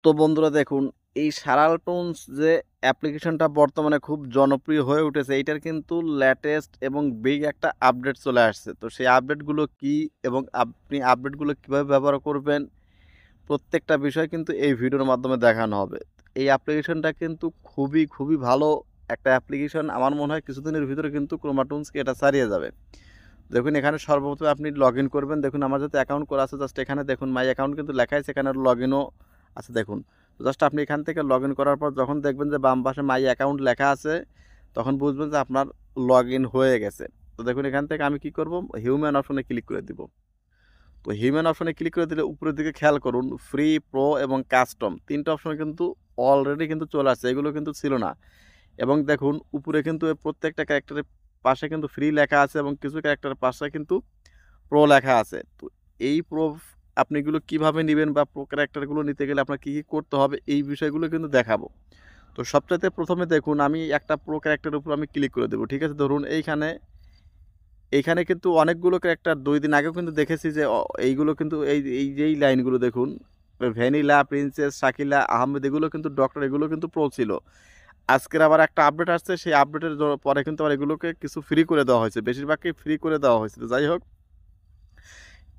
তো বন্ধুরা দেখুন, এই সারাল টুনস যে অ্যাপ্লিকেশনটা বর্তমানে খুব জনপ্রিয় হয়ে উঠেছে, এইটার কিন্তু লেটেস্ট এবং বিগ একটা আপডেট চলে আসছে। তো সেই আপডেটগুলো কি এবং আপনি আপডেটগুলো কিভাবে ব্যবহার করবেন, প্রত্যেকটা বিষয় কিন্তু এই ভিডিওর মাধ্যমে দেখানো হবে। এই অ্যাপ্লিকেশনটা কিন্তু খুবই ভালো একটা অ্যাপ্লিকেশন। আমার মনে হয় কিছুদিনের ভিতরে কিন্তু ক্রোমাটুনসকে এটা ছাড়িয়ে যাবে। দেখুন এখানে সর্বপ্রথম আপনি লগইন করবেন। দেখুন আমার যাতে অ্যাকাউন্ট করা আছে, জাস্ট এখানে দেখুন মাই অ্যাকাউন্ট কিন্তু লেখা আছে, এখানে লগইনও আছে দেখুন। তো জাস্ট আপনি এখান থেকে লগইন করার পর যখন দেখবেন যে বাম পাশে মাই অ্যাকাউন্ট লেখা আছে, তখন বুঝবেন যে আপনার লগইন হয়ে গেছে। তো দেখুন এখান থেকে আমি কি করব, হিউম্যান অপশনে ক্লিক করে দিব। তো হিউম্যান অপশনে ক্লিক করে দিলে উপরের দিকে খেয়াল করুন, ফ্রি, প্রো এবং কাস্টম ৩টা অপশন কিন্তু অলরেডি কিন্তু চলে আসছে, এগুলো কিন্তু ছিল না। এবং দেখুন উপরে কিন্তু প্রত্যেকটা ক্যারেক্টারের পাশে কিন্তু ফ্রি লেখা আছে এবং কিছু ক্যারেক্টারের পাশে কিন্তু প্রো লেখা আছে। তো এই প্রো আপনি এগুলো কীভাবে নেবেন বা প্রো ক্যারেক্টারগুলো নিতে গেলে আপনার কী করতে হবে, এই বিষয়গুলো কিন্তু দেখাবো। তো সবচাইতে প্রথমে দেখুন আমি একটা প্রো ক্যারেক্টারের উপর আমি ক্লিক করে দেবো, ঠিক আছে? ধরুন এইখানে কিন্তু অনেকগুলো ক্যারেক্টার ২ দিন আগেও কিন্তু দেখেছি যে এইগুলো কিন্তু এই যেই লাইনগুলো দেখুন, ভ্যানিলা, প্রিন্সেস, শাকিলা, আহমেদ, এগুলো কিন্তু ডক্টর, এগুলো কিন্তু প্রো ছিল। আজকের আবার একটা আপডেট আসছে, সেই আপডেটের পরে কিন্তু আবার এগুলোকে কিছু ফ্রি করে দেওয়া হয়েছে, বেশিরভাগই ফ্রি করে দেওয়া হয়েছে। তো যাই হোক,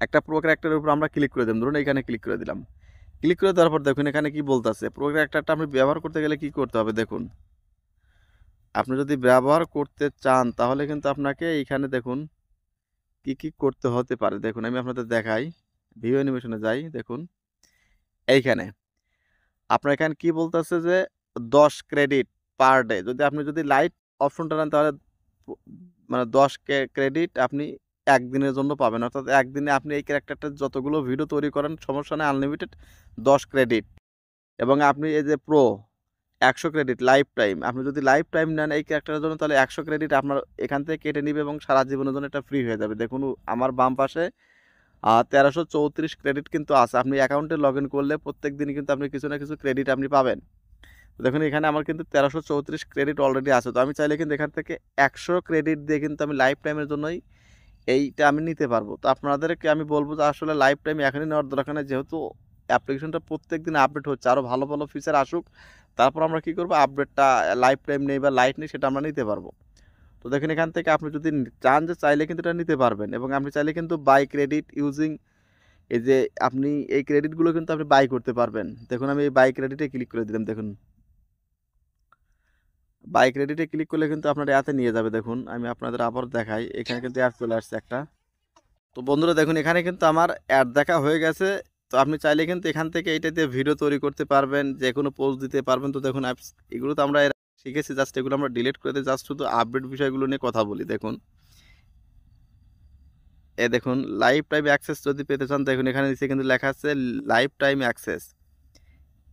একটা প্রো ক্যারেক্টারের উপর আমরা ক্লিক করে দিলাম, ধরুন এখানে ক্লিক করে দিলাম। ক্লিক করে দেওয়ার পর দেখুন এখানে কি বলতেছে, প্রো ক্যারেক্টারটা আপনি ব্যবহার করতে গেলে কি করতে হবে দেখুন। আপনি যদি ব্যবহার করতে চান তাহলে কিন্তু আপনাকে এইখানে দেখুন কি করতে হতে পারে। দেখুন আমি আপনাদের দেখাই, ভিউ অ্যানিমেশনে যাই। দেখুন এইখানে আপনার এখানে কি বলতেছে যে 10 ক্রেডিট পার ডে, যদি আপনি লাইট অপশনটা নেন তাহলে প- মানে 10 ক্রেডিট আপনি একদিনের জন্য পাবেন। অর্থাৎ একদিনে আপনি এই ক্যারেক্টারটা যতগুলো ভিডিও তৈরি করেন সমস্যা নেই, আনলিমিটেড 10 ক্রেডিট। এবং আপনি এই যে প্রো 100 ক্রেডিট লাইফ টাইম, আপনি যদি লাইফ টাইম নেন এই ক্যারেক্টারের জন্য তাহলে 100 ক্রেডিট আপনার এখান থেকে কেটে নিবে এবং সারা জীবনের জন্য এটা ফ্রি হয়ে যাবে। দেখুন আমার বাম পাশে 1334 ক্রেডিট কিন্তু আছে। আপনি অ্যাকাউন্টে লগ ইন করলে প্রত্যেক দিনই কিন্তু আপনি কিছু না কিছু ক্রেডিট আপনি পাবেন। দেখুন এখানে আমার কিন্তু 1334 ক্রেডিট অলরেডি আছে। তো আমি চাইলে কিন্তু এখান থেকে 100 ক্রেডিট দিয়ে কিন্তু আমি লাইফ টাইমের জন্যই এইটা আমি নিতে পারবো। তো আপনাদেরকে আমি বলবো যে আসলে লাইফ টাইম এখনই নেওয়ার দরকার নেই, যেহেতু অ্যাপ্লিকেশনটা প্রত্যেকদিন আপডেট হচ্ছে, আরও ভালো ফিচার আসুক, তারপর আমরা কি করবো, আপডেটটা লাইফ টাইম নেই বা লাইট নেই সেটা আমরা নিতে পারবো। তো দেখেন এখান থেকে আপনি যদি চান যে চাইলে কিন্তু এটা নিতে পারবেন, এবং আপনি চাইলে কিন্তু বাই ক্রেডিট ইউজিং, এই যে আপনি এই ক্রেডিটগুলো কিন্তু আপনি বাই করতে পারবেন। দেখুন আমি এই বাই ক্রেডিটে ক্লিক করে দিলাম। দেখুন বাই ক্রেডিটে ক্লিক করলে কিন্তু আপনার অ্যাতে নিয়ে যাবে। দেখুন আমি আপনাদের আবার দেখাই, এখানে কিন্তু অ্যাড চলে আসছে একটা। তো বন্ধুরা দেখুন এখানে কিন্তু আমার অ্যাড দেখা হয়ে গেছে। তো আপনি চাইলে কিন্তু এখান থেকে এইটা দিয়ে ভিডিও তৈরি করতে পারবেন, যে কোনো পোস্ট দিতে পারবেন। তো দেখুন অ্যাপস এগুলো তো আমরা শিখেছি, জাস্ট এগুলো আমরা ডিলিট করে দিই, জাস্ট শুধু আপডেট বিষয়গুলো নিয়ে কথা বলি। দেখুন দেখুন লাইফ টাইম অ্যাক্সেস যদি পেতে চান, দেখুন এখানে নিচে কিন্তু লেখা আছে লাইফ টাইম অ্যাক্সেস,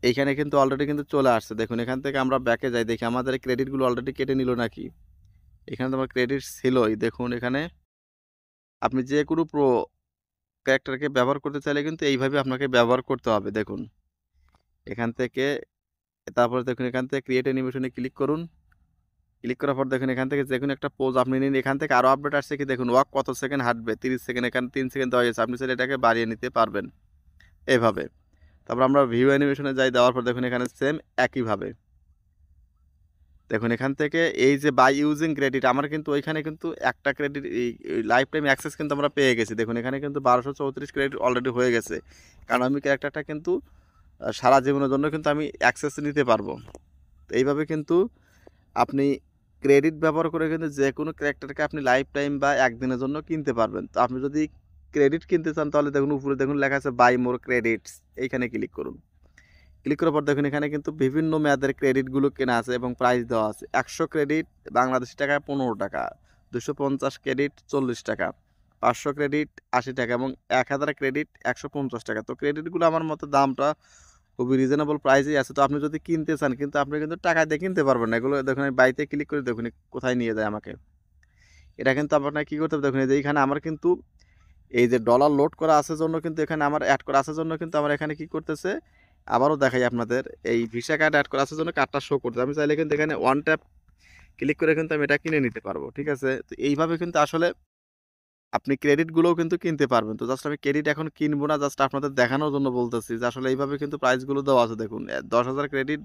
এইখানে কিন্তু অলরেডি কিন্তু চলে আসছে। দেখুন এখান থেকে আমরা ব্যাকে যাই, দেখি আমাদের ক্রেডিটগুলো অলরেডি কেটে নিল নাকি। এখানে তো আমার ক্রেডিট ছিলই। দেখুন এখানে আপনি যে কোনো প্রো ক্যারেক্টারকে ব্যবহার করতে চাইলে কিন্তু এইভাবে আপনাকে ব্যবহার করতে হবে। দেখুন এখান থেকে, তারপরে দেখুন এখান থেকে ক্রিয়েট অ্যানিমেশনে ক্লিক করুন। ক্লিক করার পর দেখুন এখান থেকে যে কোনো একটা পোজ আপনি নিন। এখান থেকে আরও আপডেট আসছে কি দেখুন, ওয়াক কত সেকেন্ড হাঁটবে, 30 সেকেন্ড, এখানে 3 সেকেন্ড দেওয়া হয়েছে, আপনি চাইলে এটাকে বাড়িয়ে নিতে পারবেন এভাবে। তারপর আমরা ভিউ অ্যানিমেশনে যাই, দেওয়ার পর দেখুন এখানে সেম একইভাবে দেখুন এখান থেকে এই যে বাই ইউজিং ক্রেডিট, আমার কিন্তু ওইখানে কিন্তু একটা ক্রেডিট এই লাইফ টাইম অ্যাক্সেস কিন্তু আমরা পেয়ে গেছি। দেখুন এখানে কিন্তু 1234 ক্রেডিট অলরেডি হয়ে গেছে, কারণ আমি ক্যারেক্টারটা কিন্তু সারা জীবনের জন্য কিন্তু আমি অ্যাক্সেস নিতে পারবো। তো এইভাবে কিন্তু আপনি ক্রেডিট ব্যবহার করে কিন্তু যে কোনো ক্যারেক্টারকে আপনি লাইফ টাইম বা একদিনের জন্য কিনতে পারবেন। তো আপনি যদি ক্রেডিট কিনতে চান তাহলে দেখুন উপরে দেখুন লেখা আছে বাই মোর ক্রেডিটস, এইখানে ক্লিক করুন। ক্লিক করার পর দেখুন এখানে কিন্তু বিভিন্ন মেয়াদের ক্রেডিটগুলো কেনা আছে এবং প্রাইস দেওয়া আছে। 100 ক্রেডিট বাংলাদেশি টাকায় 15 টাকা, 250 ক্রেডিট 40 টাকা, 500 ক্রেডিট 80 টাকা এবং 1000 ক্রেডিট 150 টাকা। তো ক্রেডিটগুলো আমার মতে দামটা খুবই রিজনেবল প্রাইসেই আছে। তো আপনি যদি কিনতে চান কিন্তু আপনি কিন্তু টাকা দিয়ে কিনতে পারবেন না। এগুলো দেখুন আমি বাইতে ক্লিক করে দেখুন কোথায় নিয়ে যায় আমাকে। এটা কিন্তু আপনার কী করতে হবে দেখুন, এই যে এইখানে আমার কিন্তু এই যে ডলার লোড করা আছে জন্য কিন্তু এখানে আমার অ্যাড করা আছে জন্য কিন্তু আমার এখানে কি করতেছে, আবারও দেখাই আপনাদের, এই ভিসা কার্ড অ্যাড করা আছে জন্য কার্ডটা শো করতে, আমি চাইলে কিন্তু এখানে ওয়ান ট্যাপ ক্লিক করে কিন্তু আমি এটা কিনে নিতে পারবো। ঠিক আছে, তো এইভাবে কিন্তু আসলে আপনি ক্রেডিটগুলোও কিন্তু কিনতে পারবেন। তো জাস্ট আমি ক্রেডিট এখন কিনবো না, জাস্ট আপনাদের দেখানোর জন্য বলতেছি যে আসলে এইভাবে কিন্তু প্রাইসগুলো দেওয়া আছে দেখুন। ১০,০০০ ক্রেডিট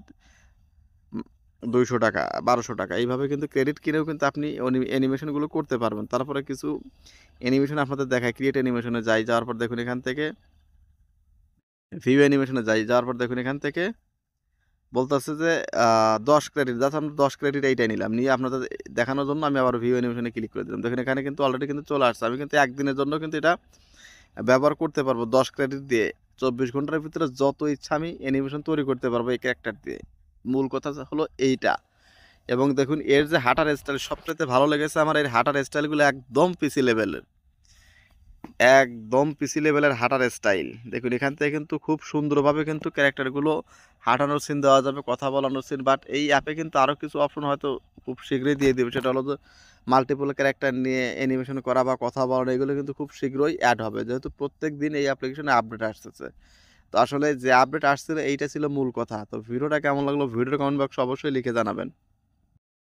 ৳২০০, ৳১২০০ এইভাবে কিন্তু ক্রেডিট কিনেও কিন্তু আপনি অ্যানিমেশনগুলো করতে পারবেন। তারপরে কিছু অ্যানিমেশন আপনাদের দেখাই, ক্রিয়েট অ্যানিমেশনে যাই। যাওয়ার পর দেখুন এখান থেকে ভিউ অ্যানিমেশনে যাই। যাওয়ার পর দেখুন এখান থেকে বলতেছে যে ১০ ক্রেডিট, জাস্ট আমরা ১০ ক্রেডিট এইটাই নিলাম। নিয়ে আপনাদের দেখানোর জন্য আমি আবার ভিউ অ্যানিমেশনে ক্লিক করে দিলাম। দেখুন এখানে কিন্তু অলরেডি কিন্তু চলে আসছে। আমি কিন্তু ১ দিনের জন্য কিন্তু এটা ব্যবহার করতে পারবো ১০ ক্রেডিট দিয়ে। ২৪ ঘন্টার ভিতরে যত ইচ্ছা আমি অ্যানিমেশন তৈরি করতে পারবো এই ক্যারেক্টার দিয়ে। মূল কথা হলো এইটা। এবং দেখুন এর যে হাঁটার স্টাইল সবচাইতে ভালো লেগেছে আমার, এর হাঁটার স্টাইলগুলো একদম পিসি লেভেলের। একদম পিসি লেভেলের হাঁটার স্টাইল। দেখুন এখান থেকে কিন্তু খুব সুন্দরভাবে কিন্তু ক্যারেক্টারগুলো হাঁটানোর সিন দেওয়া যাবে, কথা বলানোর সিন। বাট এই অ্যাপে কিন্তু আরও কিছু অপশন হয়তো খুব শীঘ্রই দিয়ে দেবে। সেটা হলো যে মাল্টিপল ক্যারেক্টার নিয়ে অ্যানিমেশন করা বা কথা বলানো, এগুলো কিন্তু খুব শীঘ্রই অ্যাড হবে। যেহেতু প্রত্যেকদিন এই অ্যাপ্লিকেশনে আপডেট আসতেছে। তো আসলে যে আপডেট আসছিল এইটা ছিল মূল কথা। তো ভিডিওটা কেমন লাগলো ভিডিওর কমেন্ট বক্সে অবশ্যই লিখে জানাবেন।